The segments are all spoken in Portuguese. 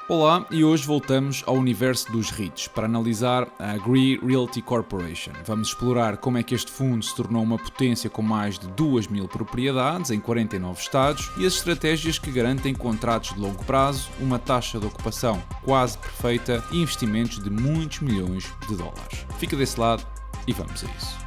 Olá, e hoje voltamos ao universo dos REITs para analisar a Agree Realty Corporation. Vamos explorar como é que este fundo se tornou uma potência com mais de 2.000 propriedades em 49 estados e as estratégias que garantem contratos de longo prazo, uma taxa de ocupação quase perfeita e investimentos de muitos milhões de dólares. Fica desse lado e vamos a isso.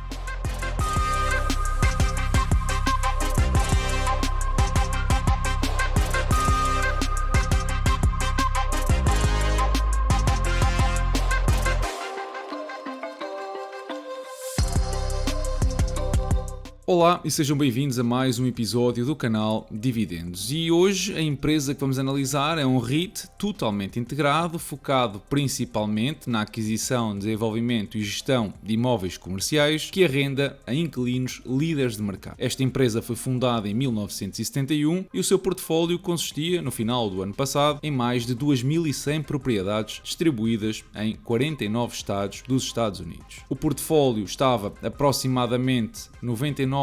Olá e sejam bem-vindos a mais um episódio do canal Dividendos. E hoje a empresa que vamos analisar é um REIT totalmente integrado, focado principalmente na aquisição, desenvolvimento e gestão de imóveis comerciais que arrenda a inquilinos líderes de mercado. Esta empresa foi fundada em 1971 e o seu portfólio consistia, no final do ano passado, em mais de 2.100 propriedades distribuídas em 49 estados dos Estados Unidos. O portfólio estava aproximadamente 99,8%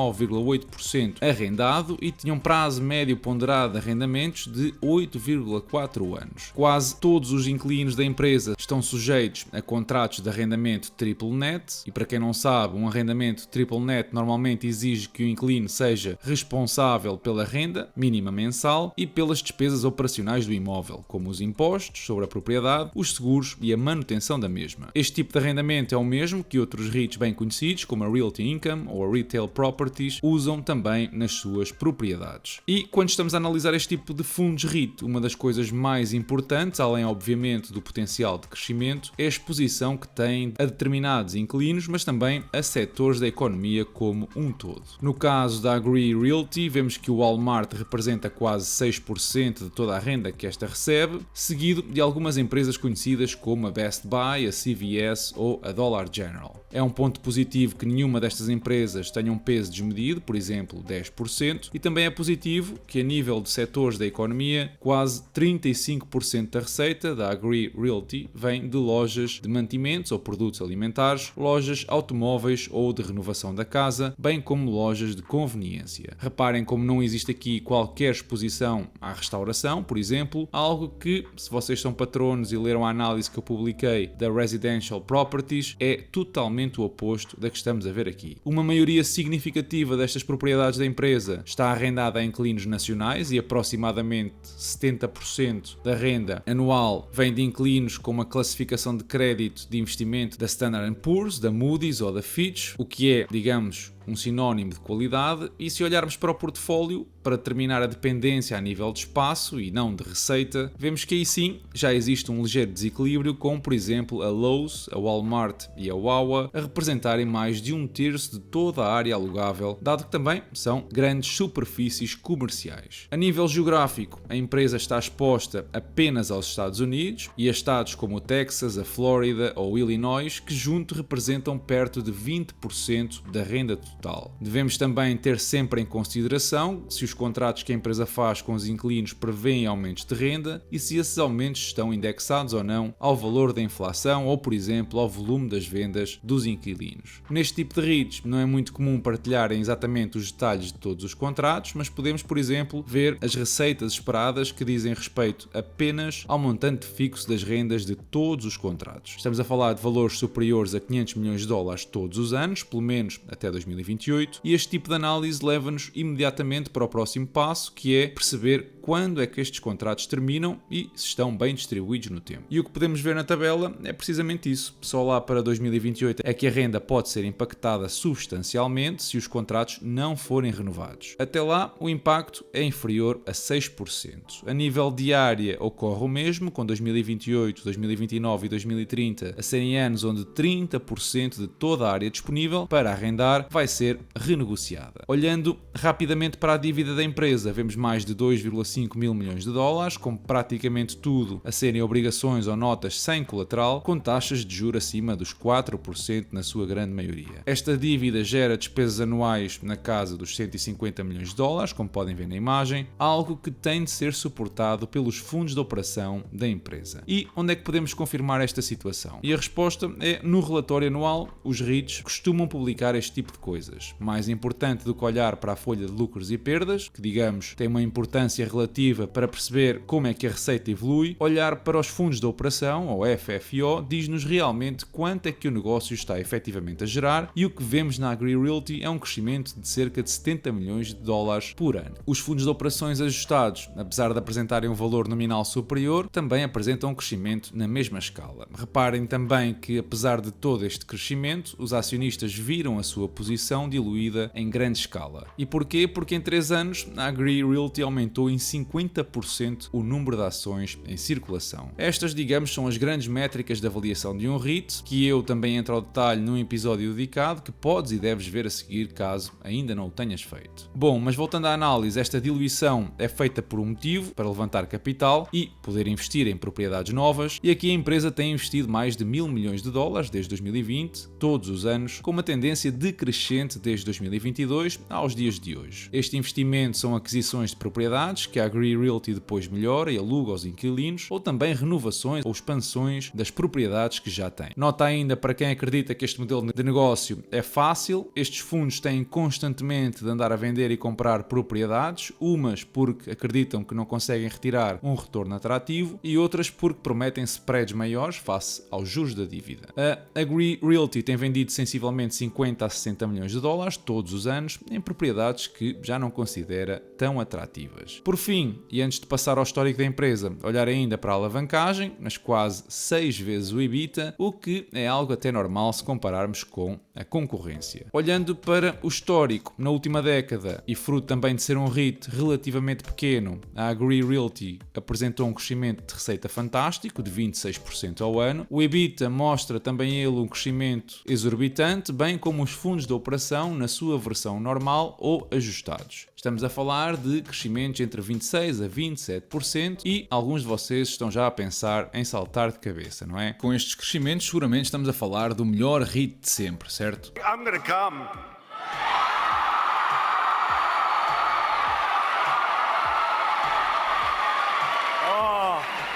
arrendado e tinha um prazo médio ponderado de arrendamentos de 8,4 anos. Quase todos os inquilinos da empresa estão sujeitos a contratos de arrendamento triple net e, para quem não sabe, um arrendamento triple net normalmente exige que o inquilino seja responsável pela renda mínima mensal e pelas despesas operacionais do imóvel, como os impostos sobre a propriedade, os seguros e a manutenção da mesma. Este tipo de arrendamento é o mesmo que outros REITs bem conhecidos, como a Realty Income ou a Retail Properties, usam também nas suas propriedades. E quando estamos a analisar este tipo de fundos REIT, uma das coisas mais importantes, além obviamente do potencial de crescimento, é a exposição que têm a determinados inquilinos, mas também a setores da economia como um todo. No caso da Agree Realty, vemos que o Walmart representa quase 6% de toda a renda que esta recebe, seguido de algumas empresas conhecidas como a Best Buy, a CVS ou a Dollar General. É um ponto positivo que nenhuma destas empresas tenha um peso desmedido, por exemplo 10%, e também é positivo que a nível de setores da economia, quase 35% da receita da Agree Realty vem de lojas de mantimentos ou produtos alimentares, lojas automóveis ou de renovação da casa, bem como lojas de conveniência. Reparem como não existe aqui qualquer exposição à restauração, por exemplo, algo que, se vocês são patronos e leram a análise que eu publiquei da Residential Properties, é totalmente o oposto da que estamos a ver aqui. Uma maioria significativa destas propriedades da empresa está arrendada a inquilinos nacionais e aproximadamente 70% da renda anual vem de inquilinos com uma classificação de crédito de investimento da Standard & Poor's, da Moody's ou da Fitch, o que é, digamos, um sinónimo de qualidade. E se olharmos para o portfólio, para determinar a dependência a nível de espaço e não de receita, vemos que aí sim já existe um ligeiro desequilíbrio, com, por exemplo, a Lowe's, a Walmart e a Wawa a representarem mais de 1/3 de toda a área alugável, dado que também são grandes superfícies comerciais. A nível geográfico, a empresa está exposta apenas aos Estados Unidos e a estados como o Texas, a Flórida ou o Illinois, que junto representam perto de 20% da renda total. Devemos também ter sempre em consideração se os contratos que a empresa faz com os inquilinos prevêem aumentos de renda e se esses aumentos estão indexados ou não ao valor da inflação ou, por exemplo, ao volume das vendas dos inquilinos. Neste tipo de REITs não é muito comum partilharem exatamente os detalhes de todos os contratos, mas podemos, por exemplo, ver as receitas esperadas que dizem respeito apenas ao montante fixo das rendas de todos os contratos. Estamos a falar de valores superiores a 500 milhões de dólares todos os anos, pelo menos até 2028, e este tipo de análise leva-nos imediatamente para o próximo passo, que é perceber quando é que estes contratos terminam e se estão bem distribuídos no tempo. E o que podemos ver na tabela é precisamente isso. Só lá para 2028 é que a renda pode ser impactada substancialmente se os contratos não forem renovados. Até lá, o impacto é inferior a 6%. A nível de área ocorre o mesmo, com 2028, 2029 e 2030 a serem anos onde 30% de toda a área disponível para arrendar vai ser renegociada. Olhando rapidamente para a dívida da empresa, vemos mais de 2,5 mil milhões de dólares, com praticamente tudo a serem obrigações ou notas sem colateral, com taxas de juros acima dos 4% na sua grande maioria. Esta dívida gera despesas anuais na casa dos 150 milhões de dólares, como podem ver na imagem, algo que tem de ser suportado pelos fundos de operação da empresa. E onde é que podemos confirmar esta situação? E a resposta é no relatório anual. Os REITs costumam publicar este tipo de coisas. coisas. Mais importante do que olhar para a folha de lucros e perdas, que digamos tem uma importância relativa para perceber como é que a receita evolui, olhar para os fundos de operação, ou FFO, diz-nos realmente quanto é que o negócio está efetivamente a gerar, e o que vemos na Agree Realty é um crescimento de cerca de 70 milhões de dólares por ano. Os fundos de operações ajustados, apesar de apresentarem um valor nominal superior, também apresentam um crescimento na mesma escala. Reparem também que, apesar de todo este crescimento, os acionistas viram a sua posição diluída em grande escala. E porquê? Porque em 3 anos a Agree Realty aumentou em 50% o número de ações em circulação. Estas, digamos, são as grandes métricas de avaliação de um REIT, que eu também entro ao detalhe num episódio dedicado que podes e deves ver a seguir caso ainda não o tenhas feito. Bom, mas voltando à análise, esta diluição é feita por um motivo, para levantar capital e poder investir em propriedades novas, e aqui a empresa tem investido mais de 1.000 milhões de dólares desde 2020, todos os anos, com uma tendência decrescente desde 2022 aos dias de hoje. Este investimento são aquisições de propriedades que a Agree Realty depois melhora e aluga aos inquilinos, ou também renovações ou expansões das propriedades que já tem. Nota ainda, para quem acredita que este modelo de negócio é fácil, estes fundos têm constantemente de andar a vender e comprar propriedades, umas porque acreditam que não conseguem retirar um retorno atrativo e outras porque prometem spreads maiores face aos juros da dívida. A Agree Realty tem vendido sensivelmente 50 a 60 milhões de dólares todos os anos em propriedades que já não considera tão atrativas. Por fim, e antes de passar ao histórico da empresa, olhar ainda para a alavancagem, nas quase 6 vezes o EBITDA, o que é algo até normal se compararmos com a concorrência. Olhando para o histórico, na última década, e fruto também de ser um REIT relativamente pequeno, a Agree Realty apresentou um crescimento de receita fantástico, de 26% ao ano. O EBITDA mostra também ele um crescimento exorbitante, bem como os fundos de operação na sua versão normal ou ajustados. Estamos a falar de crescimentos entre 26% a 27% e alguns de vocês estão já a pensar em saltar de cabeça, não é? Com estes crescimentos, seguramente estamos a falar do melhor REIT de sempre, certo? I'm gonna come.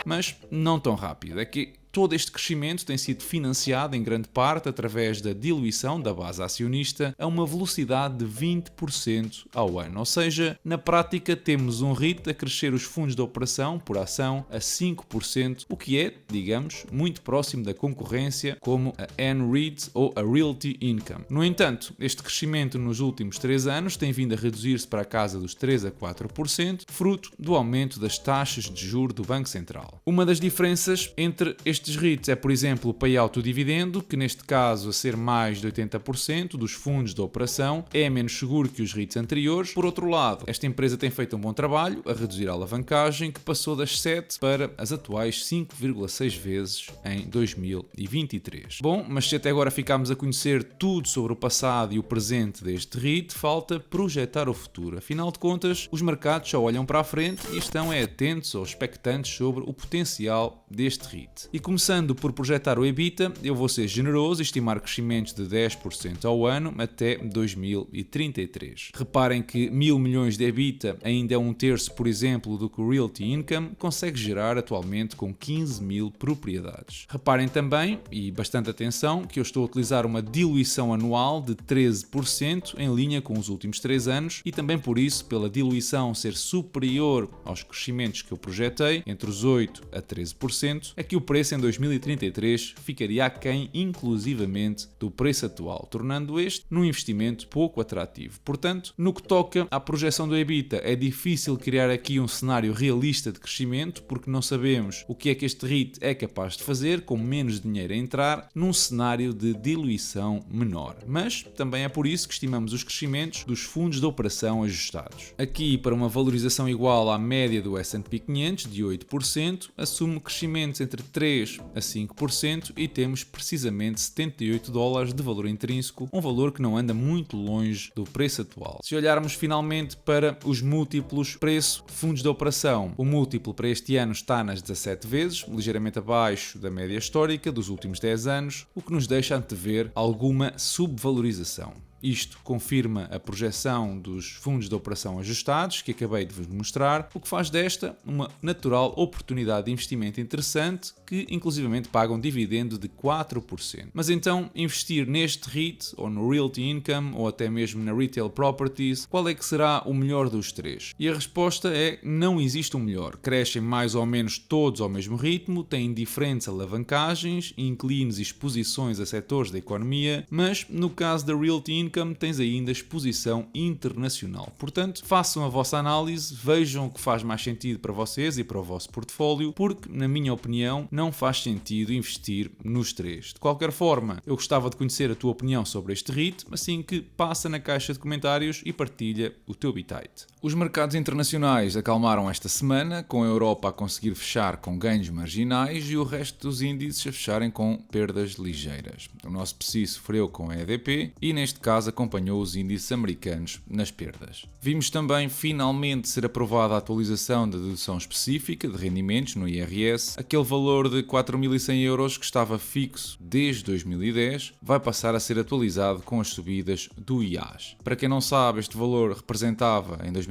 Mas não tão rápido. É que todo este crescimento tem sido financiado em grande parte através da diluição da base acionista a uma velocidade de 20% ao ano. Ou seja, na prática temos um REIT a crescer os fundos de operação por ação a 5%, o que é, digamos, muito próximo da concorrência como a N-REIT ou a Realty Income. No entanto, este crescimento nos últimos 3 anos tem vindo a reduzir-se para a casa dos 3 a 4%, fruto do aumento das taxas de juros do Banco Central. Uma das diferenças entre estes REITs é, por exemplo, o payout do dividendo, que neste caso, a ser mais de 80% dos fundos da operação, é menos seguro que os REITs anteriores. Por outro lado, esta empresa tem feito um bom trabalho a reduzir a alavancagem, que passou das 7 para as atuais 5,6 vezes em 2023. Bom, mas se até agora ficámos a conhecer tudo sobre o passado e o presente deste REIT, falta projetar o futuro. Afinal de contas, os mercados só olham para a frente e estão atentos ou expectantes sobre o potencial deste REIT. E começando por projetar o EBITDA, eu vou ser generoso e estimar crescimentos de 10% ao ano até 2033. Reparem que 1.000 milhões de EBITDA ainda é um terço, por exemplo, do que o Realty Income consegue gerar atualmente com 15.000 propriedades. Reparem também, e bastante atenção, que eu estou a utilizar uma diluição anual de 13% em linha com os últimos 3 anos e também por isso, pela diluição ser superior aos crescimentos que eu projetei, entre os 8% a 13%, é que o preço em 2033 ficaria aquém inclusivamente do preço atual, tornando este num investimento pouco atrativo. Portanto, no que toca à projeção do EBITDA, é difícil criar aqui um cenário realista de crescimento, porque não sabemos o que é que este REIT é capaz de fazer com menos dinheiro a entrar num cenário de diluição menor. Mas também é por isso que estimamos os crescimentos dos fundos de operação ajustados. Aqui, para uma valorização igual à média do S&P 500 de 8%, assume crescimentos entre 3 a 5% e temos precisamente 78 dólares de valor intrínseco, um valor que não anda muito longe do preço atual. Se olharmos finalmente para os múltiplos preço fundos de operação, o múltiplo para este ano está nas 17 vezes, ligeiramente abaixo da média histórica dos últimos 10 anos, o que nos deixa antever alguma subvalorização. Isto confirma a projeção dos fundos de operação ajustados que acabei de vos mostrar, o que faz desta uma natural oportunidade de investimento interessante que inclusivamente paga um dividendo de 4%. Mas então, investir neste REIT, ou no Realty Income, ou até mesmo na Retail Properties, qual é que será o melhor dos três? E a resposta é: não existe um melhor. Crescem mais ou menos todos ao mesmo ritmo, têm diferentes alavancagens, inclines e exposições a setores da economia, mas no caso da Realty Income tens ainda exposição internacional. Portanto, façam a vossa análise, vejam o que faz mais sentido para vocês e para o vosso portfólio, porque, na minha opinião, não faz sentido investir nos três. De qualquer forma, eu gostava de conhecer a tua opinião sobre este REIT, assim que passa na caixa de comentários e partilha o teu bitite. Os mercados internacionais acalmaram esta semana, com a Europa a conseguir fechar com ganhos marginais e o resto dos índices a fecharem com perdas ligeiras. O nosso PSI sofreu com a EDP e, neste caso, acompanhou os índices americanos nas perdas. Vimos também finalmente ser aprovada a atualização da dedução específica de rendimentos no IRS. Aquele valor de 4.100 euros que estava fixo desde 2010 vai passar a ser atualizado com as subidas do IAS. Para quem não sabe, este valor representava em 2010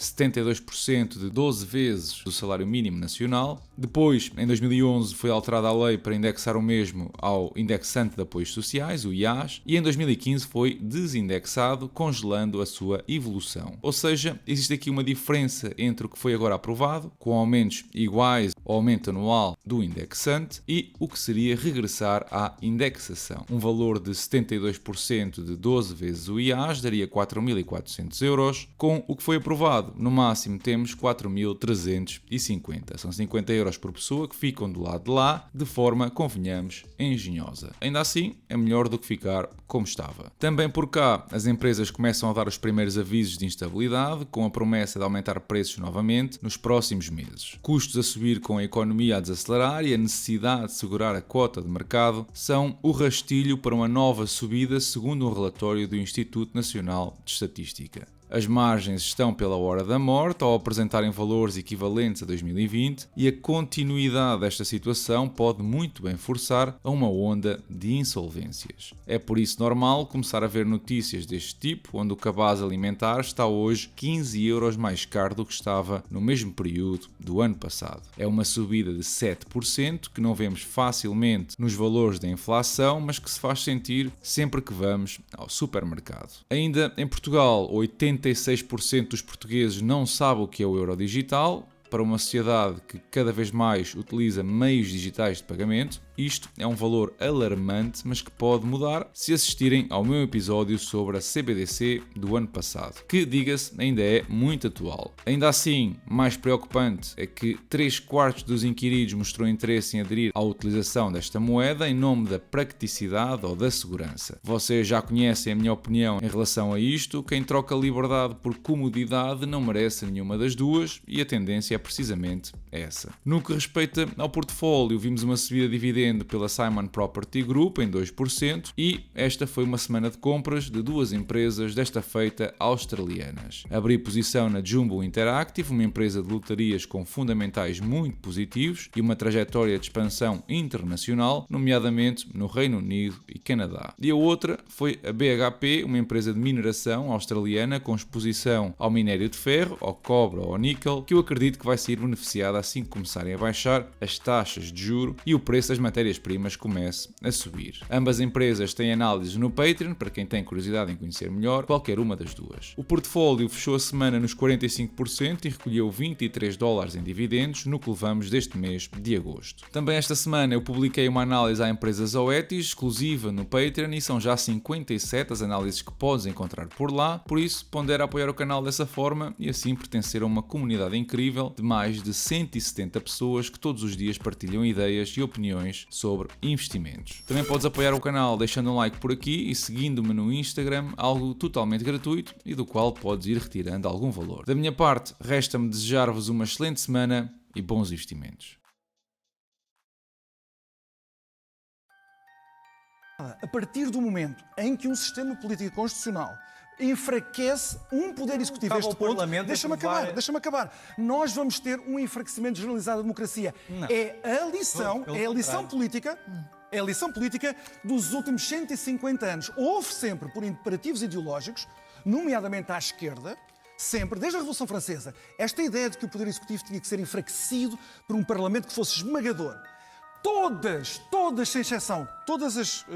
72% de 12 vezes do salário mínimo nacional. Depois, em 2011, foi alterada a lei para indexar o mesmo ao indexante de apoios sociais, o IAS, e em 2015 foi desindexado, congelando a sua evolução. Ou seja, existe aqui uma diferença entre o que foi agora aprovado, com aumentos iguais ao aumento anual do indexante, e o que seria regressar à indexação. Um valor de 72% de 12 vezes o IAS daria 4.400 euros, com o que foi aprovado, no máximo temos 4.350. São 50 euros por pessoa que ficam do lado de lá, de forma, convenhamos, engenhosa. Ainda assim, é melhor do que ficar como estava. Também por cá, as empresas começam a dar os primeiros avisos de instabilidade, com a promessa de aumentar preços novamente nos próximos meses. Custos a subir com a economia a desacelerar e a necessidade de segurar a cota de mercado são o rastilho para uma nova subida, segundo um relatório do Instituto Nacional de Estatística. As margens estão pela hora da morte ao apresentarem valores equivalentes a 2020 e a continuidade desta situação pode muito bem forçar a uma onda de insolvências. É por isso normal começar a ver notícias deste tipo, onde o cabaz alimentar está hoje 15 euros mais caro do que estava no mesmo período do ano passado. É uma subida de 7% que não vemos facilmente nos valores da inflação, mas que se faz sentir sempre que vamos ao supermercado. Ainda em Portugal, 86% dos portugueses não sabem o que é o euro digital. Para uma sociedade que cada vez mais utiliza meios digitais de pagamento, isto é um valor alarmante, mas que pode mudar se assistirem ao meu episódio sobre a CBDC do ano passado, que, diga-se, ainda é muito atual. Ainda assim, mais preocupante é que 3/4 dos inquiridos mostrou interesse em aderir à utilização desta moeda em nome da praticidade ou da segurança. Vocês já conhecem a minha opinião em relação a isto. Quem troca liberdade por comodidade não merece nenhuma das duas e a tendência é precisamente essa. No que respeita ao portfólio, vimos uma subida de dividendos pela Simon Property Group em 2% e esta foi uma semana de compras de duas empresas, desta feita australianas. Abri posição na Jumbo Interactive, uma empresa de lotarias com fundamentais muito positivos e uma trajetória de expansão internacional, nomeadamente no Reino Unido e Canadá. E a outra foi a BHP, uma empresa de mineração australiana com exposição ao minério de ferro, ao cobre ou ao níquel, que eu acredito que vai ser beneficiada assim que começarem a baixar as taxas de juro e o preço das matérias-primas comece a subir. Ambas empresas têm análises no Patreon, para quem tem curiosidade em conhecer melhor, qualquer uma das duas. O portfólio fechou a semana nos 45% e recolheu 23 dólares em dividendos no que levamos deste mês de agosto. Também esta semana eu publiquei uma análise à empresa Zoetis, exclusiva no Patreon, e são já 57 as análises que podes encontrar por lá, por isso pondera apoiar o canal dessa forma e assim pertencer a uma comunidade incrível de mais de 170 pessoas que todos os dias partilham ideias e opiniões sobre investimentos. Também podes apoiar o canal deixando um like por aqui e seguindo-me no Instagram, algo totalmente gratuito e do qual podes ir retirando algum valor. Da minha parte, resta-me desejar-vos uma excelente semana e bons investimentos. A partir do momento em que um sistema político constitucional enfraquece um poder executivo, este ponto, deixa-me acabar. Nós vamos ter um enfraquecimento generalizado da democracia. Não. É a lição política É a lição política dos últimos 150 anos. Houve sempre, por imperativos ideológicos, nomeadamente à esquerda, sempre, desde a Revolução Francesa, esta ideia de que o Poder Executivo tinha que ser enfraquecido por um Parlamento que fosse esmagador. Todas, sem exceção, todas as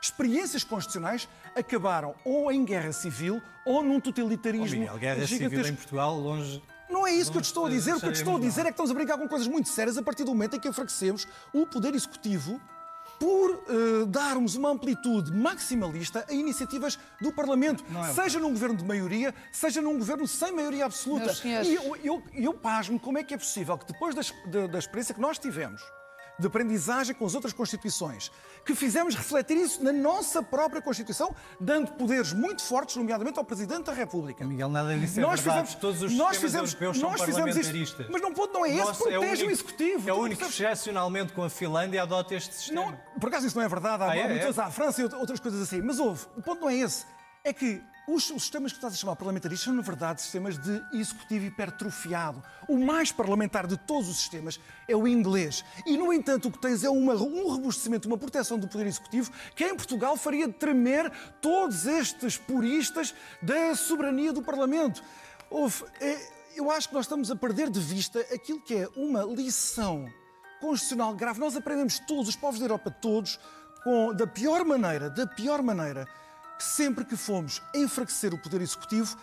experiências constitucionais acabaram ou em guerra civil ou num totalitarismo Miguel, guerra civil em Portugal, longe... Não é isso que eu te estou a dizer. O que eu te estou a dizer é que estamos a brincar com coisas muito sérias a partir do momento em que enfraquecemos o Poder Executivo por darmos uma amplitude maximalista a iniciativas do Parlamento, seja num governo de maioria, seja num governo sem maioria absoluta. E eu pasmo como é que é possível que depois da experiência que nós tivemos de aprendizagem com as outras Constituições, que fizemos refletir isso na nossa própria Constituição, dando poderes muito fortes, nomeadamente ao Presidente da República. Miguel, nada disso é verdade. Todos os sistemas europeus são parlamentaristas. Mas não é esse, protege o Executivo. É o único que, excepcionalmente com a Finlândia, adota este sistema. Não, por acaso isso não é verdade. Há muitas, há a França e outras coisas assim. Mas o ponto não é esse. É que os sistemas que estás a chamar parlamentaristas são, na verdade, sistemas de executivo hipertrofiado. O mais parlamentar de todos os sistemas é o inglês. E, no entanto, o que tens é um robustecimento, uma proteção do poder executivo que, em Portugal, faria tremer todos estes puristas da soberania do Parlamento. Eu acho que nós estamos a perder de vista aquilo que é uma lição constitucional grave. Nós aprendemos todos, os povos da Europa todos, da pior maneira, sempre que fomos enfraquecer o Poder Executivo,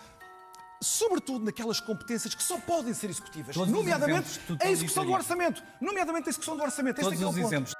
sobretudo naquelas competências que só podem ser executivas, nomeadamente a execução do orçamento. Todos os exemplos.